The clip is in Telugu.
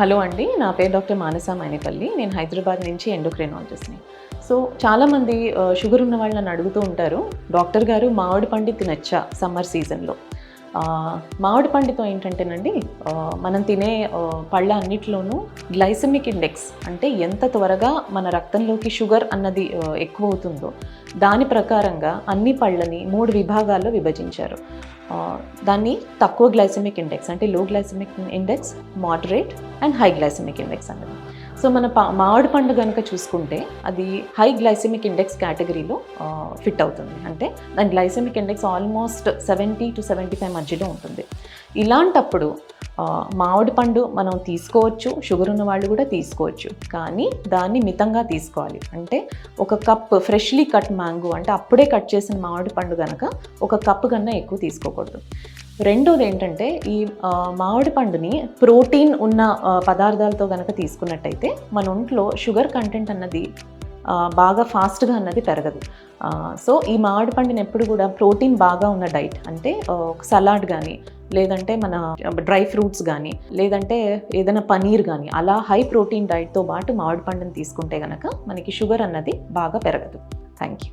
హలో అండి, నా పేరు డాక్టర్ మానస మైనేపల్లి. నేను హైదరాబాద్ నుంచి ఎండోక్రైనాలజిస్ట్ని. సో చాలామంది షుగర్ ఉన్న వాళ్ళు నన్ను అడుగుతూ ఉంటారు, డాక్టర్ గారు మామిడి పండు తినచ్చా సమ్మర్ సీజన్లో? మామిడి పండుతో ఏంటంటేనండి, మనం తినే పళ్ళ అన్నిటిలోనూ గ్లైసెమిక్ ఇండెక్స్ అంటే ఎంత త్వరగా మన రక్తంలోకి షుగర్ అన్నది ఎక్కువ అవుతుందో దాని ప్రకారంగా అన్ని పళ్ళని 3 విభాగాల్లో విభజించారు. దాన్ని తక్కువ గ్లైసెమిక్ ఇండెక్స్ అంటే low glycemic index, moderate and high glycemic index అన్నది. సో మన మామిడి పండు కనుక చూసుకుంటే అది హై గ్లైసెమిక్ ఇండెక్స్ కేటగిరీలో ఫిట్ అవుతుంది. అంటే దాని గ్లైసెమిక్ ఇండెక్స్ ఆల్మోస్ట్ 70 to 75 మధ్యలో ఉంటుంది. ఇలాంటప్పుడు మామిడి పండు మనం తీసుకోవచ్చు, షుగర్ ఉన్న వాళ్ళు కూడా తీసుకోవచ్చు, కానీ దాన్ని మితంగా తీసుకోవాలి. అంటే ఒక కప్ ఫ్రెష్లీ కట్ మ్యాంగో అంటే అప్పుడే కట్ చేసిన మామిడి పండు కనుక ఒక కప్పు కన్నా ఎక్కువ తీసుకోకూడదు. రెండోది ఏంటంటే, ఈ మామిడి పండుని ప్రోటీన్ ఉన్న పదార్థాలతో కనుక తీసుకున్నట్టయితే మన ఒంట్లో షుగర్ కంటెంట్ అన్నది బాగా ఫాస్ట్గా అన్నది పెరగదు. సో ఈ మామిడి పండుని ఎప్పుడు కూడా ప్రోటీన్ బాగా ఉన్న డైట్ అంటే సలాడ్ కానీ, లేదంటే మన డ్రై ఫ్రూట్స్ కానీ, లేదంటే ఏదైనా పనీర్ కానీ, అలా హై ప్రోటీన్ డైట్తో పాటు మామిడి పండుని తీసుకుంటే కనుక మనకి షుగర్ అన్నది బాగా పెరగదు. Thank you.